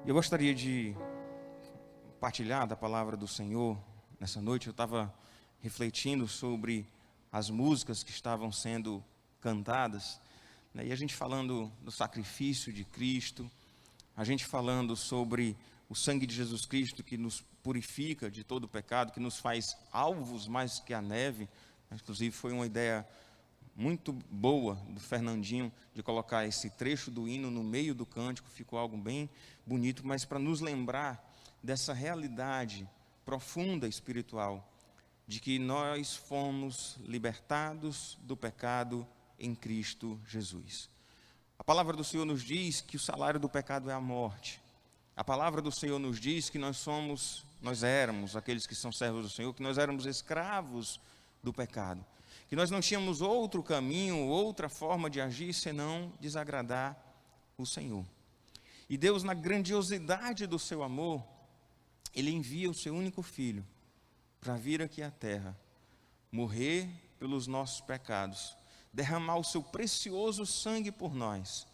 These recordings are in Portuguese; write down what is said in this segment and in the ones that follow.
Eu gostaria de partilhar da palavra do Senhor nessa noite. Eu estava refletindo sobre as músicas que estavam sendo cantadas, né? E a gente falando do sacrifício de Cristo, a gente falando sobre o sangue de Jesus Cristo que nos purifica de todo o pecado, que nos faz alvos mais que a neve. Inclusive foi uma ideia muito boa do Fernandinho de colocar esse trecho do hino no meio do cântico, ficou algo bem bonito, mas para nos lembrar dessa realidade profunda espiritual, de que nós fomos libertados do pecado em Cristo Jesus. A palavra do Senhor nos diz que o salário do pecado é a morte. A palavra do Senhor nos diz que nós éramos aqueles que são servos do Senhor, que nós éramos escravos do pecado, que nós não tínhamos outro caminho, outra forma de agir senão desagradar o Senhor. E Deus, na grandiosidade do seu amor, Ele envia o seu único Filho para vir aqui à terra, morrer pelos nossos pecados, derramar o seu precioso sangue por nós,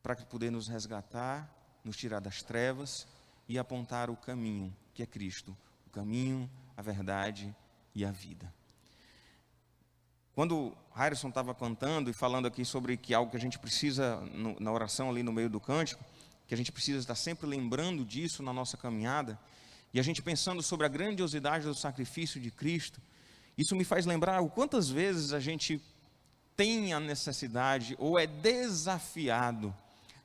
para poder nos resgatar, nos tirar das trevas e apontar o caminho, que é Cristo, o caminho, a verdade e a vida. Quando Harrison estava cantando e falando aqui sobre que algo que a gente precisa, na oração ali no meio do cântico, que a gente precisa estar sempre lembrando disso na nossa caminhada, e a gente pensando sobre a grandiosidade do sacrifício de Cristo, isso me faz lembrar o quantas vezes a gente tem a necessidade ou é desafiado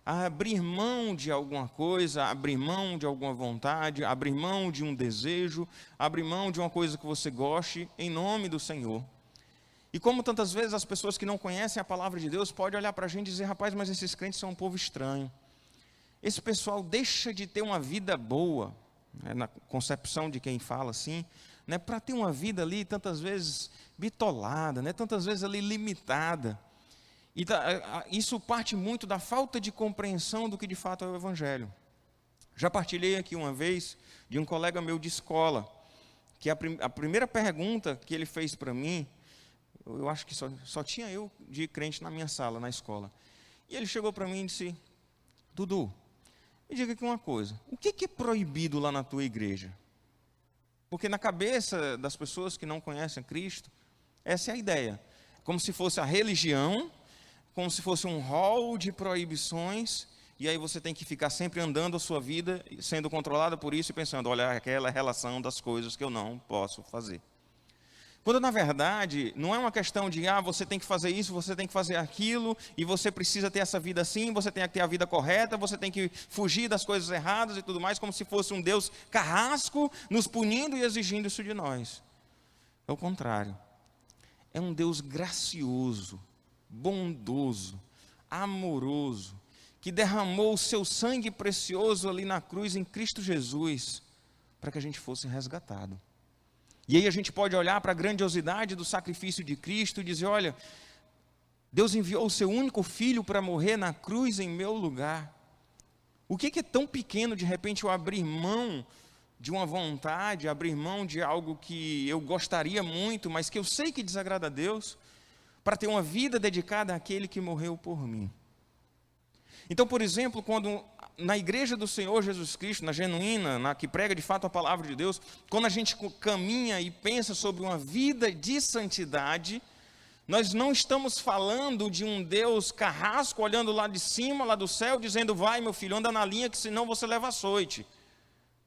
a abrir mão de alguma coisa, abrir mão de alguma vontade, abrir mão de um desejo, abrir mão de uma coisa que você goste, em nome do Senhor. E como tantas vezes as pessoas que não conhecem a palavra de Deus podem olhar para a gente e dizer: rapaz, mas esses crentes são um povo estranho. Esse pessoal deixa de ter uma vida boa, né, na concepção de quem fala assim, né, para ter uma vida ali tantas vezes bitolada, né, tantas vezes ali limitada. E isso parte muito da falta de compreensão do que de fato é o Evangelho. Já partilhei aqui uma vez de um colega meu de escola, que a primeira pergunta que ele fez para mim, eu acho que só tinha eu de crente na minha sala, na escola. E ele chegou para mim e disse: Dudu, me diga aqui uma coisa, o que é proibido lá na tua igreja? Porque na cabeça das pessoas que não conhecem Cristo, essa é a ideia. Como se fosse a religião, como se fosse um rol de proibições, e aí você tem que ficar sempre andando a sua vida, sendo controlado por isso e pensando: olha, aquela relação das coisas que eu não posso fazer. Quando na verdade não é uma questão de você tem que fazer isso, você tem que fazer aquilo, e você precisa ter essa vida assim, você tem que ter a vida correta, você tem que fugir das coisas erradas e tudo mais, como se fosse um Deus carrasco nos punindo e exigindo isso de nós. É o contrário. É um Deus gracioso, bondoso, amoroso, que derramou o seu sangue precioso ali na cruz em Cristo Jesus, para que a gente fosse resgatado. E aí a gente pode olhar para a grandiosidade do sacrifício de Cristo e dizer: olha, Deus enviou o seu único Filho para morrer na cruz em meu lugar. O que é tão pequeno de repente eu abrir mão de uma vontade, abrir mão de algo que eu gostaria muito, mas que eu sei que desagrada a Deus, para ter uma vida dedicada àquele que morreu por mim? Então, por exemplo, quando na igreja do Senhor Jesus Cristo, na genuína, na que prega de fato a palavra de Deus, quando a gente caminha e pensa sobre uma vida de santidade, nós não estamos falando de um Deus carrasco olhando lá de cima, lá do céu, dizendo: vai meu filho, anda na linha que senão você leva açoite.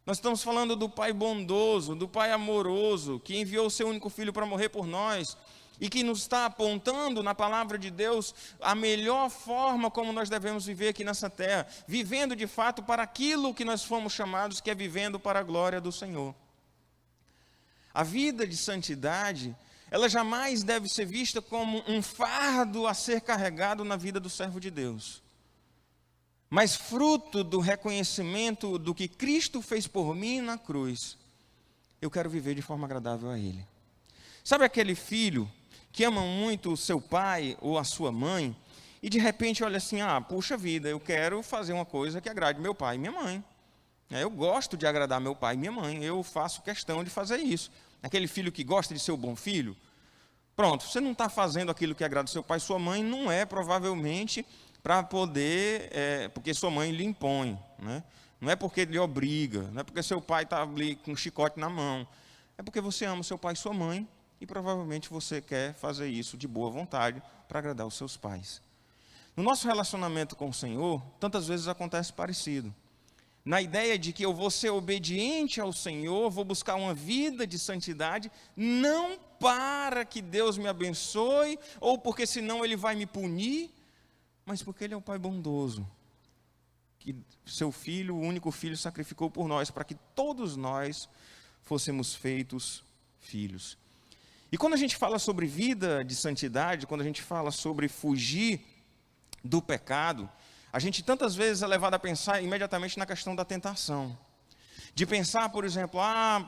Nós estamos falando do Pai bondoso, do Pai amoroso, que enviou o seu único Filho para morrer por nós, e que nos está apontando na palavra de Deus a melhor forma como nós devemos viver aqui nessa terra, vivendo de fato para aquilo que nós fomos chamados, que é vivendo para a glória do Senhor. A vida de santidade, ela jamais deve ser vista como um fardo a ser carregado na vida do servo de Deus, mas fruto do reconhecimento do que Cristo fez por mim na cruz. Eu quero viver de forma agradável a Ele. Sabe aquele filho que ama muito o seu pai ou a sua mãe, e de repente olha assim: puxa vida, eu quero fazer uma coisa que agrade meu pai e minha mãe. Eu gosto de agradar meu pai e minha mãe, eu faço questão de fazer isso. Aquele filho que gosta de ser o bom filho, pronto, você não está fazendo aquilo que agrada seu pai e sua mãe, não é provavelmente para poder, porque sua mãe lhe impõe. né? Não é porque ele obriga, não é porque seu pai está ali com um chicote na mão. É porque você ama seu pai e sua mãe e provavelmente você quer fazer isso de boa vontade para agradar os seus pais. No nosso relacionamento com o Senhor, tantas vezes acontece parecido. Na ideia de que eu vou ser obediente ao Senhor, vou buscar uma vida de santidade, não para que Deus me abençoe, ou porque senão Ele vai me punir, mas porque Ele é um Pai bondoso, que seu Filho, o único Filho, sacrificou por nós, para que todos nós fôssemos feitos filhos. E quando a gente fala sobre vida de santidade, quando a gente fala sobre fugir do pecado, a gente tantas vezes é levado a pensar imediatamente na questão da tentação. De pensar, por exemplo,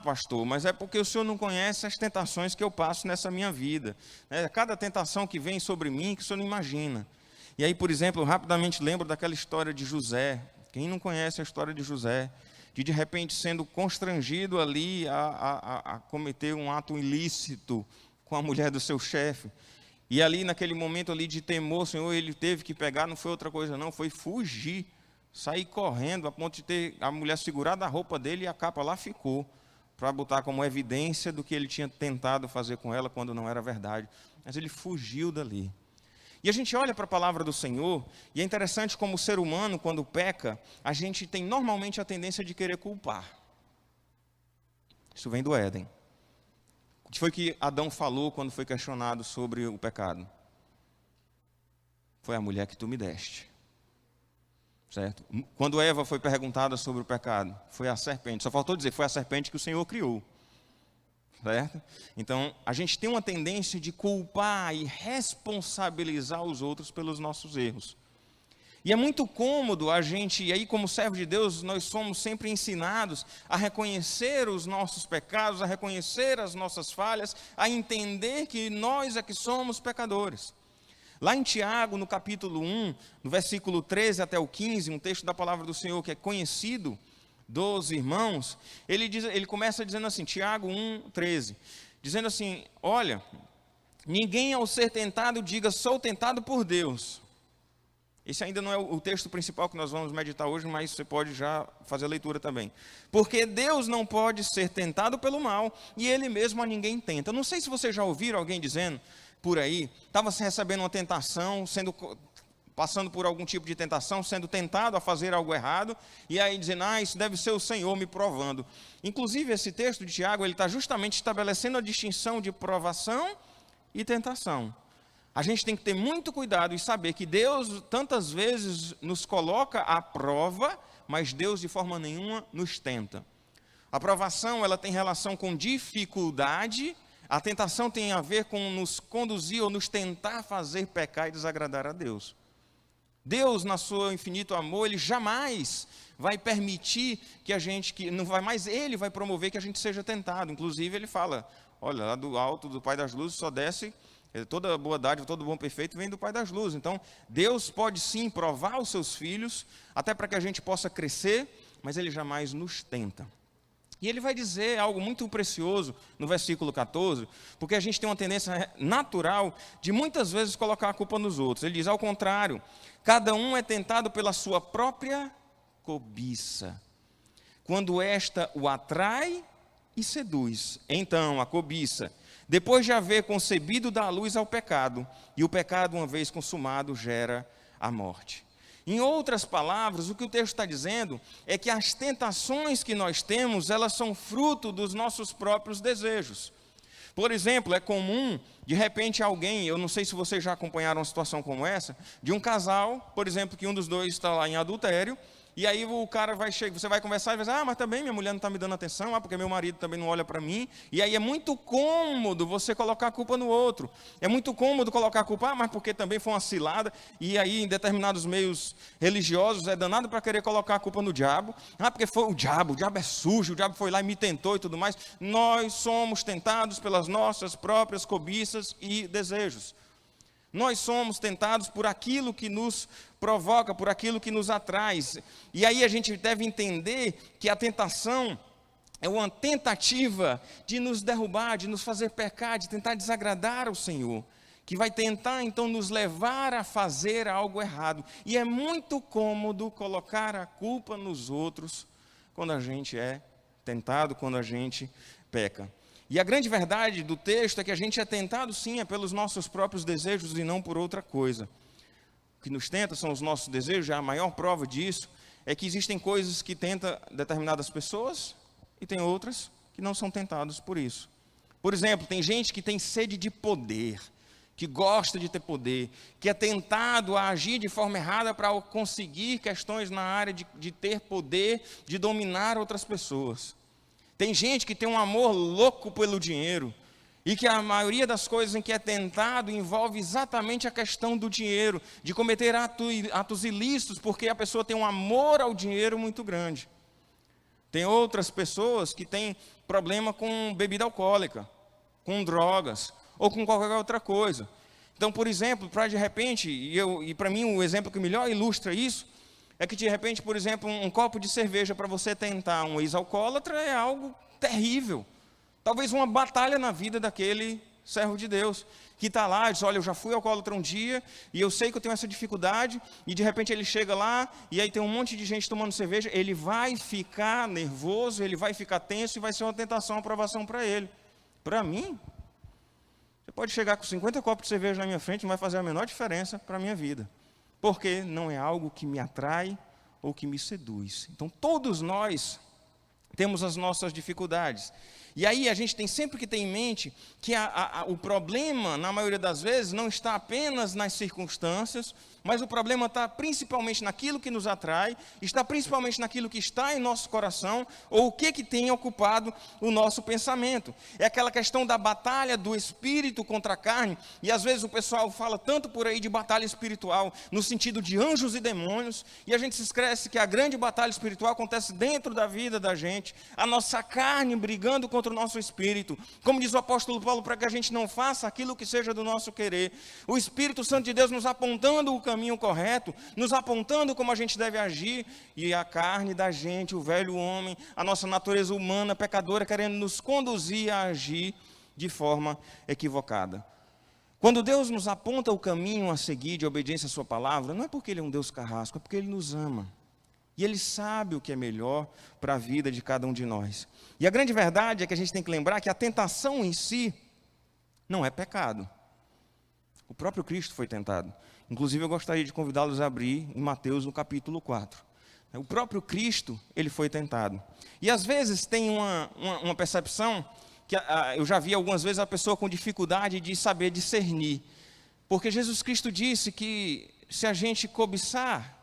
pastor, mas é porque o senhor não conhece as tentações que eu passo nessa minha vida. Cada tentação que vem sobre mim que o senhor não imagina. E aí, por exemplo, eu rapidamente lembro daquela história de José. Quem não conhece a história de José? De repente sendo constrangido ali a cometer um ato ilícito com a mulher do seu chefe. E ali, naquele momento ali de temor, Senhor, ele teve que pegar, não foi outra coisa não, foi fugir, sair correndo, a ponto de ter a mulher segurado a roupa dele e a capa lá ficou, para botar como evidência do que ele tinha tentado fazer com ela, quando não era verdade. Mas ele fugiu dali. E a gente olha para a palavra do Senhor, e é interessante como o ser humano, quando peca, a gente tem normalmente a tendência de querer culpar. Isso vem do Éden. O que foi que Adão falou quando foi questionado sobre o pecado? Foi a mulher que tu me deste. Certo? Quando Eva foi perguntada sobre o pecado, foi a serpente. Só faltou dizer, foi a serpente que o Senhor criou. Certo? Então, a gente tem uma tendência de culpar e responsabilizar os outros pelos nossos erros. E é muito cômodo a gente, e aí como servo de Deus, nós somos sempre ensinados a reconhecer os nossos pecados, a reconhecer as nossas falhas, a entender que nós é que somos pecadores. Lá em Tiago, no capítulo 1, no versículo 13 até o 15, um texto da palavra do Senhor que é conhecido dos irmãos, ele começa dizendo assim, Tiago 1, 13, dizendo assim, olha, ninguém ao ser tentado diga, sou tentado por Deus. Esse ainda não é o texto principal que nós vamos meditar hoje, mas você pode já fazer a leitura também. Porque Deus não pode ser tentado pelo mal, e Ele mesmo a ninguém tenta. Não sei se vocês já ouviram alguém dizendo por aí, estava recebendo uma tentação, passando por algum tipo de tentação, sendo tentado a fazer algo errado, e aí dizendo, isso deve ser o Senhor me provando. Inclusive esse texto de Tiago, ele está justamente estabelecendo a distinção de provação e tentação. A gente tem que ter muito cuidado e saber que Deus tantas vezes nos coloca à prova, mas Deus de forma nenhuma nos tenta. A provação, ela tem relação com dificuldade, a tentação tem a ver com nos conduzir ou nos tentar fazer pecar e desagradar a Deus. Deus, na seu infinito amor, Ele jamais vai permitir que não vai mais, Ele vai promover que a gente seja tentado. Inclusive Ele fala, olha, lá do alto do Pai das Luzes só desce, toda boa dádiva, todo bom perfeito vem do Pai das Luzes. Então, Deus pode sim provar os seus filhos, até para que a gente possa crescer, mas Ele jamais nos tenta. E Ele vai dizer algo muito precioso no versículo 14, porque a gente tem uma tendência natural de muitas vezes colocar a culpa nos outros. Ele diz, ao contrário, cada um é tentado pela sua própria cobiça, quando esta o atrai e seduz. Então, a cobiça, depois de haver concebido, dá luz ao pecado, e o pecado, uma vez consumado, gera a morte. Em outras palavras, o que o texto está dizendo é que as tentações que nós temos, elas são fruto dos nossos próprios desejos. Por exemplo, é comum, de repente, alguém, eu não sei se vocês já acompanharam uma situação como essa, de um casal, por exemplo, que um dos dois está lá em adultério, e aí o cara vai chegar, você vai conversar e vai dizer, mas também minha mulher não está me dando atenção, porque meu marido também não olha para mim. E aí é muito cômodo você colocar a culpa no outro. É muito cômodo colocar a culpa, mas porque também foi uma cilada. E aí em determinados meios religiosos é danado para querer colocar a culpa no diabo. Porque foi o diabo é sujo, o diabo foi lá e me tentou e tudo mais. Nós somos tentados pelas nossas próprias cobiças e desejos. Nós somos tentados por aquilo que nos provoca, por aquilo que nos atrai. E aí a gente deve entender que a tentação é uma tentativa de nos derrubar, de nos fazer pecar, de tentar desagradar ao Senhor. que vai tentar então nos levar a fazer algo errado. E é muito cômodo colocar a culpa nos outros quando a gente é tentado, quando a gente peca. E a grande verdade do texto é que a gente é tentado sim, é pelos nossos próprios desejos e não por outra coisa. O que nos tenta são os nossos desejos, e a maior prova disso é que existem coisas que tentam determinadas pessoas e tem outras que não são tentadas por isso. Por exemplo, tem gente que tem sede de poder, que gosta de ter poder, que é tentado a agir de forma errada para conseguir questões na área de ter poder, de dominar outras pessoas. Tem gente que tem um amor louco pelo dinheiro e que a maioria das coisas em que é tentado envolve exatamente a questão do dinheiro, de cometer atos ilícitos, porque a pessoa tem um amor ao dinheiro muito grande. Tem outras pessoas que têm problema com bebida alcoólica, com drogas ou com qualquer outra coisa. Então, por exemplo, para de repente, e para mim o exemplo que melhor ilustra isso, é que de repente, por exemplo, um copo de cerveja para você tentar um ex-alcoólatra é algo terrível. Talvez uma batalha na vida daquele servo de Deus, que está lá e diz, olha, eu já fui alcoólatra um dia, e eu sei que eu tenho essa dificuldade, e de repente ele chega lá, e aí tem um monte de gente tomando cerveja, ele vai ficar nervoso, ele vai ficar tenso, e vai ser uma tentação, uma provação para ele. Para mim, você pode chegar com 50 copos de cerveja na minha frente, não vai fazer a menor diferença para a minha vida. Porque não é algo que me atrai ou que me seduz. Então, todos nós temos as nossas dificuldades. E aí a gente tem sempre que ter em mente que o problema, na maioria das vezes, não está apenas nas circunstâncias, mas o problema está principalmente naquilo que nos atrai, está principalmente naquilo que está em nosso coração, ou o que tem ocupado o nosso pensamento. É aquela questão da batalha do espírito contra a carne, e às vezes o pessoal fala tanto por aí de batalha espiritual, no sentido de anjos e demônios, e a gente se esquece que a grande batalha espiritual acontece dentro da vida da gente, a nossa carne brigando contra o nosso espírito, como diz o apóstolo Paulo, para que a gente não faça aquilo que seja do nosso querer, o Espírito Santo de Deus nos apontando o caminho correto, nos apontando como a gente deve agir, e a carne da gente, o velho homem, a nossa natureza humana, pecadora, querendo nos conduzir a agir de forma equivocada. Quando Deus nos aponta o caminho a seguir de obediência à sua palavra, não é porque Ele é um Deus carrasco, é porque Ele nos ama. E Ele sabe o que é melhor para a vida de cada um de nós. E a grande verdade é que a gente tem que lembrar que a tentação em si não é pecado. O próprio Cristo foi tentado. Inclusive eu gostaria de convidá-los a abrir em Mateus no capítulo 4. O próprio Cristo, Ele foi tentado. E às vezes tem uma percepção, que eu já vi algumas vezes a pessoa com dificuldade de saber discernir. Porque Jesus Cristo disse que se a gente cobiçar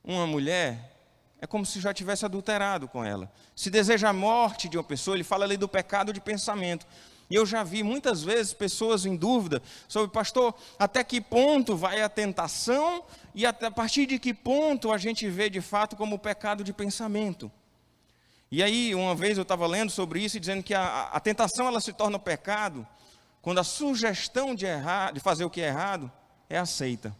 uma mulher, é como se já tivesse adulterado com ela. Se deseja a morte de uma pessoa, ele fala ali do pecado de pensamento. E eu já vi muitas vezes pessoas em dúvida sobre, pastor, até que ponto vai a tentação e a partir de que ponto a gente vê de fato como pecado de pensamento. E aí, uma vez eu estava lendo sobre isso e dizendo que a tentação ela se torna pecado quando a sugestão de fazer o que é errado é aceita.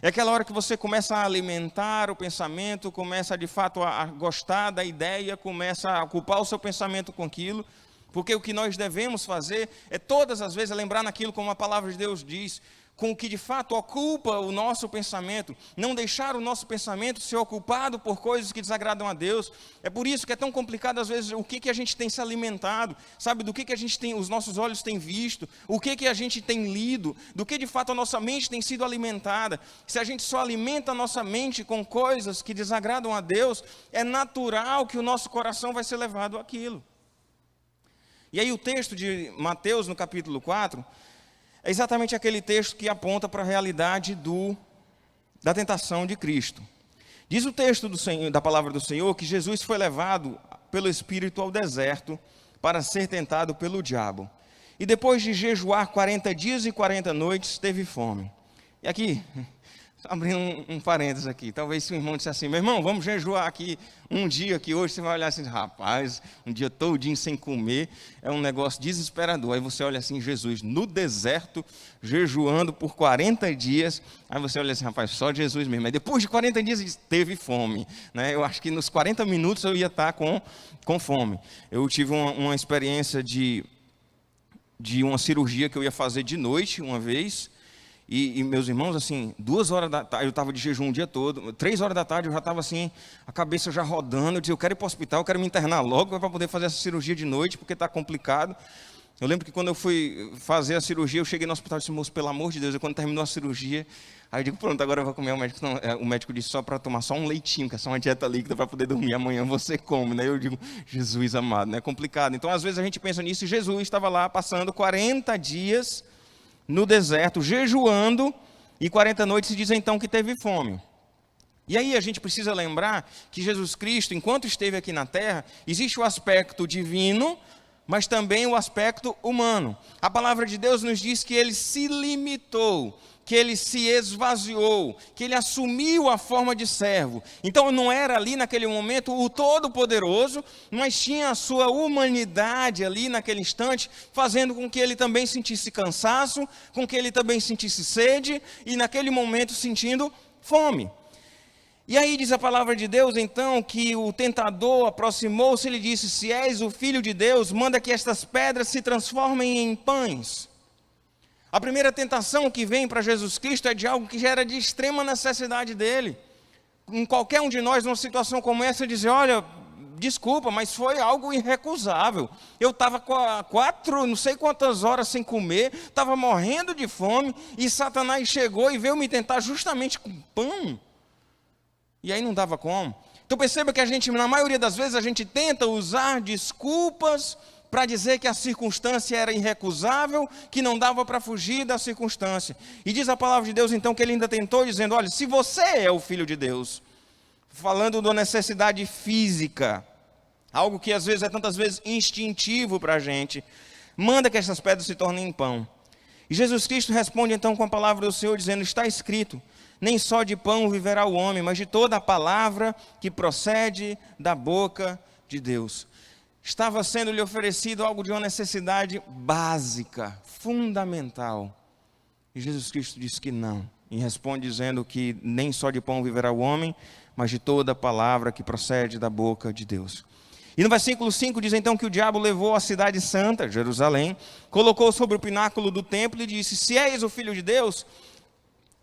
É aquela hora que você começa a alimentar o pensamento, começa de fato a gostar da ideia, começa a ocupar o seu pensamento com aquilo, porque o que nós devemos fazer é todas as vezes lembrar naquilo como a palavra de Deus diz, com o que de fato ocupa o nosso pensamento, não deixar o nosso pensamento ser ocupado por coisas que desagradam a Deus. É por isso que é tão complicado às vezes o que a gente tem se alimentado, sabe, do que a gente tem, os nossos olhos têm visto, o que a gente tem lido, do que de fato a nossa mente tem sido alimentada. Se a gente só alimenta a nossa mente com coisas que desagradam a Deus, é natural que o nosso coração vai ser levado àquilo. E aí o texto de Mateus no capítulo 4, é exatamente aquele texto que aponta para a realidade da tentação de Cristo. Diz o texto da palavra do Senhor que Jesus foi levado pelo Espírito ao deserto para ser tentado pelo diabo. E depois de jejuar 40 dias e 40 noites, teve fome. E aqui, abrindo um parênteses aqui, talvez se o irmão dissesse assim, meu irmão, vamos jejuar aqui um dia que hoje você vai olhar assim, rapaz, um dia todinho sem comer, é um negócio desesperador. Aí você olha assim, Jesus no deserto, jejuando por 40 dias, aí você olha assim, rapaz, só Jesus mesmo. Aí depois de 40 dias teve fome, né? Eu acho que nos 40 minutos eu ia estar com fome. Eu tive uma experiência de de uma cirurgia que eu ia fazer de noite uma vez, e meus irmãos, assim, 2 horas da tarde, eu estava de jejum o dia todo, 3 horas da tarde eu já estava assim, a cabeça já rodando, eu disse, eu quero ir para o hospital, eu quero me internar logo para poder fazer essa cirurgia de noite, porque está complicado. Eu lembro que quando eu fui fazer a cirurgia, eu cheguei no hospital e disse, moço, pelo amor de Deus, quando terminou a cirurgia, aí eu digo, pronto, agora eu vou comer. O médico disse só para tomar só um leitinho, que é só uma dieta líquida para poder dormir, amanhã você come, né? Eu digo, Jesus amado, né? É complicado. Então, às vezes a gente pensa nisso, e Jesus estava lá passando 40 dias no deserto, jejuando, e 40 noites, e diz então que teve fome. E aí a gente precisa lembrar que Jesus Cristo, enquanto esteve aqui na terra, existe o aspecto divino, mas também o aspecto humano. A palavra de Deus nos diz que ele se limitou, que ele se esvaziou, que ele assumiu a forma de servo. Então não era ali naquele momento o Todo-Poderoso, mas tinha a sua humanidade ali naquele instante, fazendo com que ele também sentisse cansaço, com que ele também sentisse sede, e naquele momento sentindo fome. E aí diz a palavra de Deus, então, que o tentador aproximou-se e lhe disse, se és o Filho de Deus, manda que estas pedras se transformem em pães. A primeira tentação que vem para Jesus Cristo é de algo que já era de extrema necessidade dele. Em qualquer um de nós, numa situação como essa, dizer, olha, desculpa, mas foi algo irrecusável. Eu estava 4, não sei quantas horas sem comer, estava morrendo de fome, e Satanás chegou e veio me tentar justamente com pão. E aí não dava como. Então perceba que a gente, na maioria das vezes, a gente tenta usar desculpas para dizer que a circunstância era irrecusável, que não dava para fugir da circunstância. E diz a palavra de Deus então que ele ainda tentou, dizendo, olha, se você é o Filho de Deus, falando da necessidade física, algo que às vezes é tantas vezes instintivo para a gente, manda que essas pedras se tornem em pão. E Jesus Cristo responde então com a palavra do Senhor, dizendo, está escrito, nem só de pão viverá o homem, mas de toda a palavra que procede da boca de Deus. Estava sendo lhe oferecido algo de uma necessidade básica, fundamental. E Jesus Cristo disse que não. E responde dizendo que nem só de pão viverá o homem, mas de toda a palavra que procede da boca de Deus. E no versículo 5 diz então que o diabo levou a cidade santa, Jerusalém, colocou sobre o pináculo do templo e disse, se és o Filho de Deus,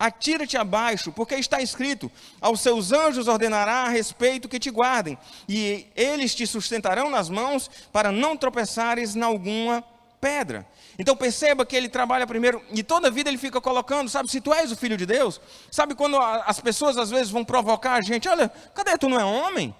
atira-te abaixo, porque está escrito, aos seus anjos ordenará a respeito que te guardem, e eles te sustentarão nas mãos, para não tropeçares em alguma pedra. Então perceba que ele trabalha primeiro, e toda a vida ele fica colocando, sabe, se tu és o Filho de Deus, sabe quando as pessoas às vezes vão provocar a gente, olha, cadê tu não é homem?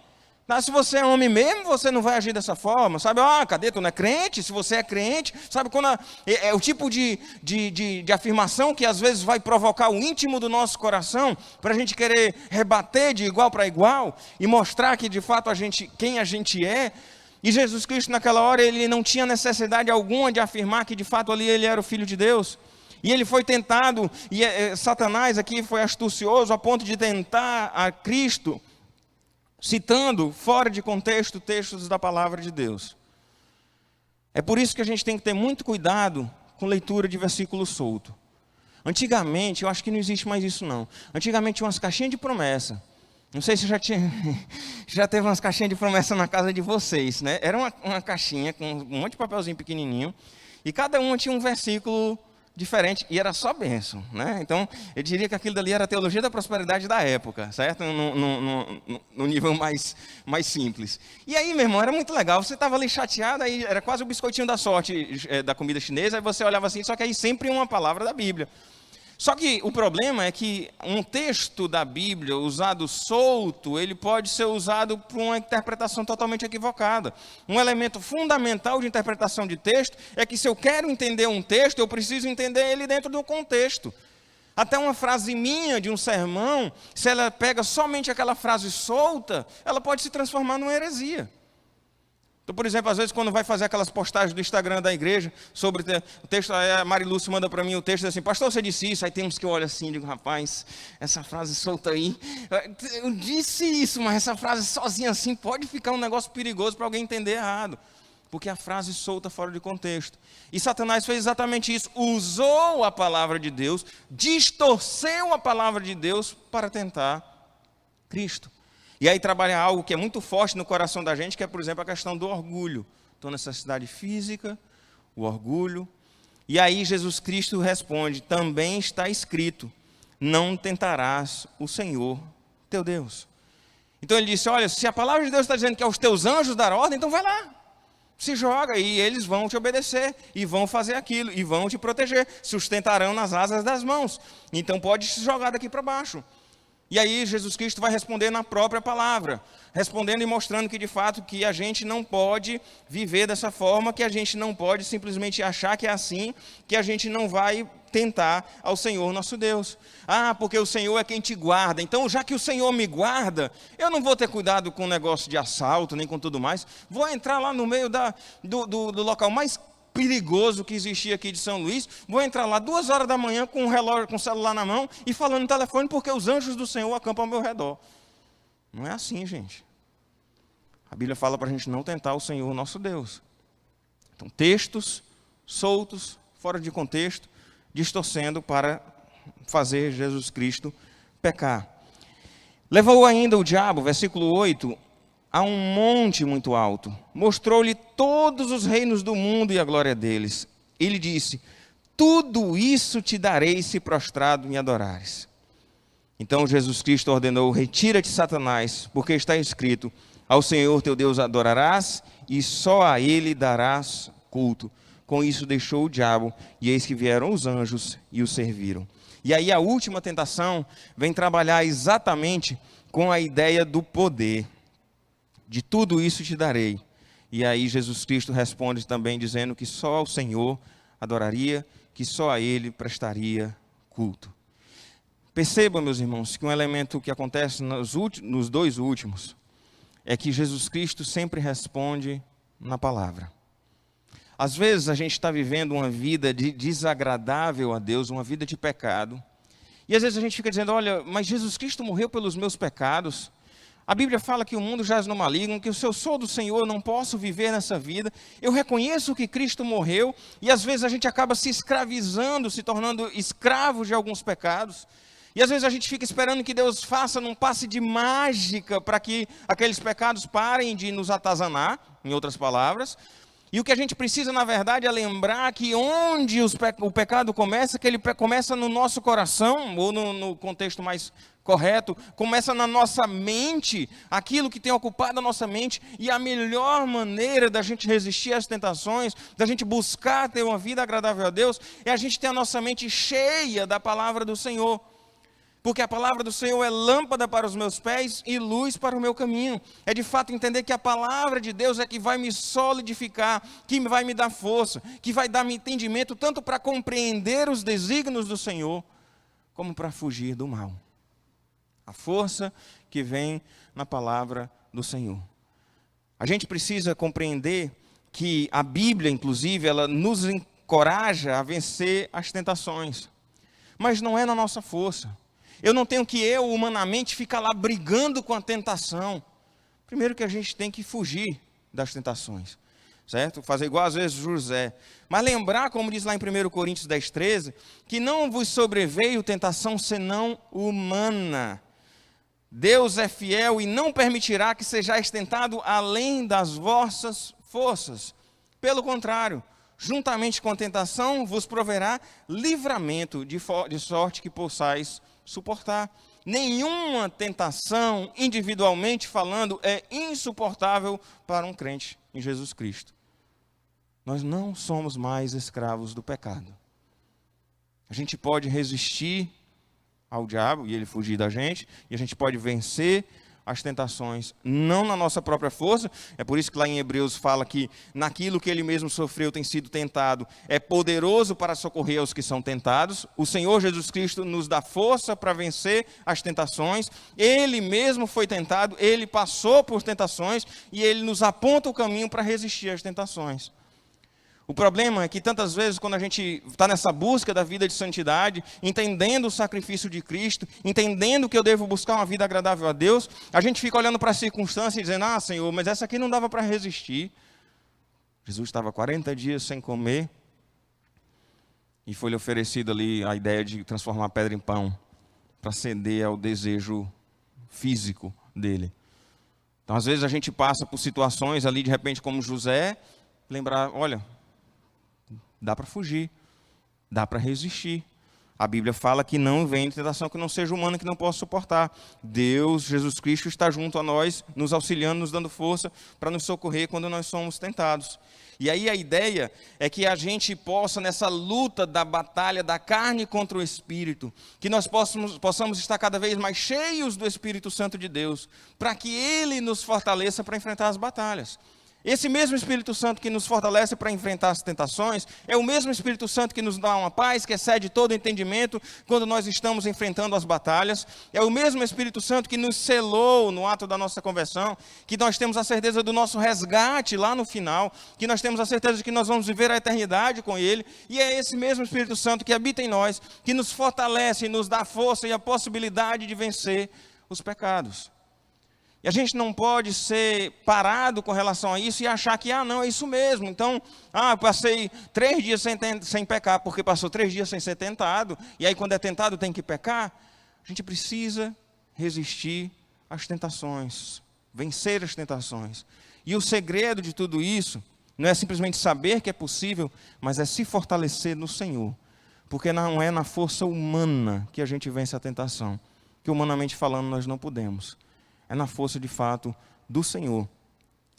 Se você é homem mesmo, você não vai agir dessa forma, sabe? Cadê? Tu não é crente? Se você é crente, sabe? Quando é o tipo de afirmação que às vezes vai provocar o íntimo do nosso coração, para a gente querer rebater de igual para igual, e mostrar que de fato quem a gente é. E Jesus Cristo naquela hora, ele não tinha necessidade alguma de afirmar que de fato ali ele era o Filho de Deus. E ele foi tentado, e Satanás aqui foi astucioso a ponto de tentar a Cristo, citando fora de contexto textos da palavra de Deus. É por isso que a gente tem que ter muito cuidado com leitura de versículo solto. Antigamente, eu acho que não existe mais isso não. Antigamente tinha umas caixinhas de promessa. Não sei se já teve umas caixinhas de promessa na casa de vocês, né? Era uma caixinha com um monte de papelzinho pequenininho, e cada uma tinha um versículo diferente, e era só bênção, né? Então, eu diria que aquilo dali era a teologia da prosperidade da época, certo? No nível mais simples. E aí, meu irmão, era muito legal, você estava ali chateado, aí era quase o biscoitinho da sorte da comida chinesa, aí você olhava assim, só que aí sempre uma palavra da Bíblia. Só que o problema é que um texto da Bíblia usado solto, ele pode ser usado por uma interpretação totalmente equivocada. Um elemento fundamental de interpretação de texto é que se eu quero entender um texto, eu preciso entender ele dentro do contexto. Até uma frase minha de um sermão, se ela pega somente aquela frase solta, ela pode se transformar numa heresia. Então, por exemplo, às vezes quando vai fazer aquelas postagens do Instagram da igreja, sobre o texto, a Marilúcia manda para mim o texto assim, pastor, você disse isso, aí tem uns que olham assim, digo, rapaz, essa frase solta aí, eu disse isso, mas essa frase sozinha assim pode ficar um negócio perigoso para alguém entender errado, porque a frase solta fora de contexto. E Satanás fez exatamente isso, usou a palavra de Deus, distorceu a palavra de Deus para tentar Cristo. E aí trabalha algo que é muito forte no coração da gente, que é, por exemplo, a questão do orgulho. Então, necessidade física, o orgulho. E aí Jesus Cristo responde: também está escrito, não tentarás o Senhor teu Deus. Então ele disse: olha, se a palavra de Deus está dizendo que aos teus anjos dar ordem, então vai lá, se joga e eles vão te obedecer, e vão fazer aquilo, e vão te proteger, sustentarão nas asas das mãos. Então pode se jogar daqui para baixo. E aí Jesus Cristo vai responder na própria palavra, respondendo e mostrando que de fato que a gente não pode viver dessa forma, que a gente não pode simplesmente achar que é assim, que a gente não vai tentar ao Senhor nosso Deus. Ah, porque o Senhor é quem te guarda, então já que o Senhor me guarda, eu não vou ter cuidado com o negócio de assalto, nem com tudo mais, vou entrar lá no meio do local mais perigoso que existia aqui de São Luís, vou entrar lá 2 horas da manhã com um relógio, com o celular na mão e falando no telefone porque os anjos do Senhor acampam ao meu redor. Não é assim, gente. A Bíblia fala para a gente não tentar o Senhor nosso Deus. Então, textos soltos, fora de contexto, distorcendo para fazer Jesus Cristo pecar. Levou ainda o diabo, versículo 8, a um monte muito alto, mostrou-lhe todos os reinos do mundo e a glória deles. Ele disse: tudo isso te darei se prostrado me adorares. Então Jesus Cristo ordenou: retira-te, Satanás, porque está escrito: ao Senhor teu Deus adorarás e só a ele darás culto. Com isso deixou o diabo, e eis que vieram os anjos e o serviram. E aí a última tentação vem trabalhar exatamente com a ideia do poder. De tudo isso te darei. E aí Jesus Cristo responde também dizendo que só ao Senhor adoraria, que só a Ele prestaria culto. Percebam, meus irmãos, que um elemento que acontece nos 2 últimos é que Jesus Cristo sempre responde na palavra. Às vezes a gente está vivendo uma vida desagradável a Deus, uma vida de pecado. E às vezes a gente fica dizendo: olha, mas Jesus Cristo morreu pelos meus pecados. A Bíblia fala que o mundo jaz no maligno, que se eu sou do Senhor, eu não posso viver nessa vida. Eu reconheço que Cristo morreu, e às vezes a gente acaba se escravizando, se tornando escravo de alguns pecados. E às vezes a gente fica esperando que Deus faça num passe de mágica para que aqueles pecados parem de nos atazanar, em outras palavras. E o que a gente precisa, na verdade, é lembrar que onde o pecado começa, que ele começa no nosso coração, ou no contexto mais correto, começa na nossa mente, aquilo que tem ocupado a nossa mente, e a melhor maneira da gente resistir às tentações, da gente buscar ter uma vida agradável a Deus, é a gente ter a nossa mente cheia da palavra do Senhor. Porque a palavra do Senhor é lâmpada para os meus pés e luz para o meu caminho. É de fato entender que a palavra de Deus é que vai me solidificar, que vai me dar força, que vai dar-me entendimento tanto para compreender os desígnios do Senhor, como para fugir do mal. A força que vem na palavra do Senhor. A gente precisa compreender que a Bíblia, inclusive, ela nos encoraja a vencer as tentações. Mas não é na nossa força. Eu não tenho que humanamente, ficar lá brigando com a tentação. Primeiro que a gente tem que fugir das tentações, certo? Fazer igual às vezes José. Mas lembrar, como diz lá em 1 Coríntios 10:13, que não vos sobreveio tentação senão humana. Deus é fiel e não permitirá que sejais tentado além das vossas forças. Pelo contrário, juntamente com a tentação vos proverá livramento, de sorte que possais suportar. Nenhuma tentação, individualmente falando, é insuportável para um crente em Jesus Cristo. Nós não somos mais escravos do pecado. A gente pode resistir ao diabo e ele fugir da gente, e a gente pode vencer as tentações, não na nossa própria força. É por isso que lá em Hebreus fala que naquilo que ele mesmo sofreu tem sido tentado, é poderoso para socorrer aos que são tentados. O Senhor Jesus Cristo nos dá força para vencer as tentações. Ele mesmo foi tentado, ele passou por tentações e ele nos aponta o caminho para resistir às tentações. O problema é que tantas vezes quando a gente está nessa busca da vida de santidade, entendendo o sacrifício de Cristo, entendendo que eu devo buscar uma vida agradável a Deus, a gente fica olhando para a circunstância e dizendo: ah, Senhor, mas essa aqui não dava para resistir. Jesus estava 40 dias sem comer e foi-lhe oferecido ali a ideia de transformar a pedra em pão para ceder ao desejo físico dele. Então, às vezes a gente passa por situações ali, de repente, como José, lembrar: olha, dá para fugir. Dá para resistir. A Bíblia fala que não vem tentação que não seja humana, que não possa suportar. Deus, Jesus Cristo, está junto a nós, nos auxiliando, nos dando força para nos socorrer quando nós somos tentados. E aí a ideia é que a gente possa, nessa luta da batalha da carne contra o Espírito, que nós possamos estar cada vez mais cheios do Espírito Santo de Deus, para que Ele nos fortaleça para enfrentar as batalhas. Esse mesmo Espírito Santo que nos fortalece para enfrentar as tentações, é o mesmo Espírito Santo que nos dá uma paz que excede todo entendimento quando nós estamos enfrentando as batalhas. É o mesmo Espírito Santo que nos selou no ato da nossa conversão, que nós temos a certeza do nosso resgate lá no final, que nós temos a certeza de que nós vamos viver a eternidade com Ele. E é esse mesmo Espírito Santo que habita em nós, que nos fortalece e nos dá força e a possibilidade de vencer os pecados. E a gente não pode ser parado com relação a isso e achar que, não, é isso mesmo. Então, passei 3 dias sem pecar, porque passou 3 dias sem ser tentado, e aí quando é tentado tem que pecar. A gente precisa resistir às tentações, vencer as tentações. E o segredo de tudo isso não é simplesmente saber que é possível, mas é se fortalecer no Senhor. Porque não é na força humana que a gente vence a tentação, que humanamente falando nós não podemos. É na força, de fato, do Senhor,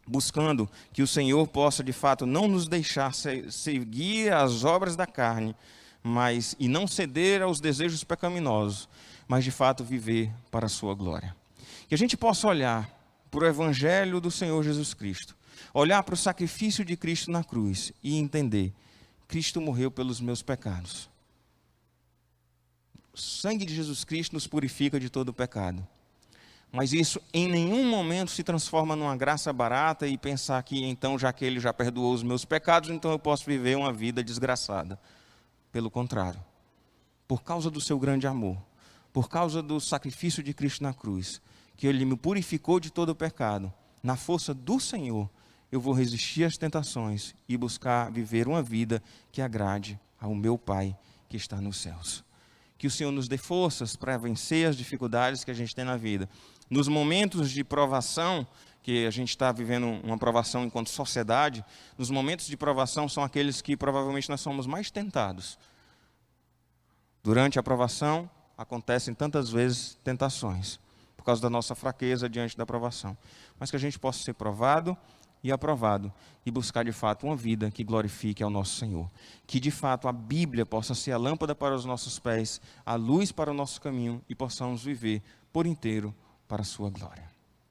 buscando que o Senhor possa, de fato, não nos deixar seguir as obras da carne, e não ceder aos desejos pecaminosos, mas, de fato, viver para a sua glória. Que a gente possa olhar para o Evangelho do Senhor Jesus Cristo, olhar para o sacrifício de Cristo na cruz e entender: Cristo morreu pelos meus pecados. O sangue de Jesus Cristo nos purifica de todo o pecado. Mas isso em nenhum momento se transforma numa graça barata e pensar que então, já que Ele já perdoou os meus pecados, então eu posso viver uma vida desgraçada. Pelo contrário, por causa do seu grande amor, por causa do sacrifício de Cristo na cruz, que Ele me purificou de todo o pecado, na força do Senhor, eu vou resistir às tentações e buscar viver uma vida que agrade ao meu Pai que está nos céus. Que o Senhor nos dê forças para vencer as dificuldades que a gente tem na vida. Nos momentos de provação, que a gente está vivendo uma provação enquanto sociedade, nos momentos de provação são aqueles que provavelmente nós somos mais tentados. Durante a provação, acontecem tantas vezes tentações, por causa da nossa fraqueza diante da provação. Mas que a gente possa ser provado e aprovado, e buscar de fato uma vida que glorifique ao nosso Senhor. Que de fato a Bíblia possa ser a lâmpada para os nossos pés, a luz para o nosso caminho, e possamos viver por inteiro para a sua glória.